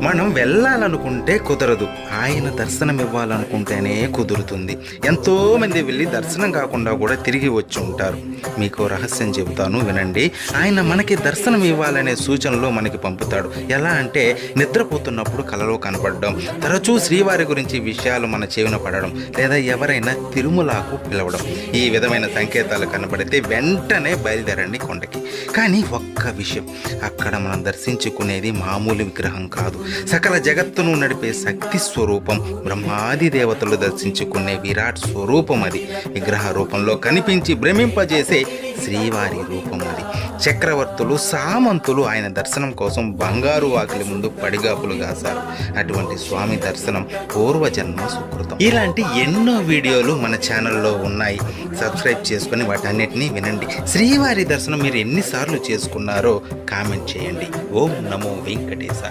మనం వెళ్ళాలనుకుంటే కుదరదు, ఆయన దర్శనం ఇవ్వాలనుకుంటేనే కుదురుతుంది. ఎంతోమంది వెళ్ళి దర్శనం కాకుండా కూడా తిరిగి వచ్చి ఉంటారు. మీకు రహస్యం చెబుతాను, వినండి. ఆయన మనకి దర్శనం ఇవ్వాలనే సూచనలు మనకి పంపుతాడు. ఎలా అంటే నిద్రపోతున్నప్పుడు కలలో కనపడడం, తరచూ శ్రీవారి గురించి విషయాలు మన చెవిన పడడం, లేదా ఎవరైనా తిరుమలకు పిలవడం. ఈ విధమైన సంకేతాలు కనబడితే వెంటనే బయలుదేరండి కొండకి. కానీ ఒక్క విషయం, అక్కడ మనం దర్శించుకునేది మామూలు విగ్రహం కాదు, సకల జగత్తును నడిపే శక్తి స్వరూపం, బ్రహ్మాది దేవతలు దర్శించుకునే విరాట్ స్వరూపం అది. విగ్రహ రూపంలో కనిపించి భ్రమింపజేసే శ్రీవారి రూపం అది. చక్రవర్తులు, సామంతులు ఆయన దర్శనం కోసం బంగారు వాకిలి ముందు పడిగాపులు కాశారు. అటువంటి స్వామి దర్శనం పూర్వజన్మ సుకృతం. ఇలాంటి ఎన్నో వీడియోలు మన ఛానల్లో ఉన్నాయి. సబ్స్క్రైబ్ చేసుకుని వాటన్నిటినీ వినండి. శ్రీవారి దర్శనం మీరు ఎన్నిసార్లు చేసుకున్నారో కామెంట్ చేయండి. ఓం నమో వెంకటేశాయ.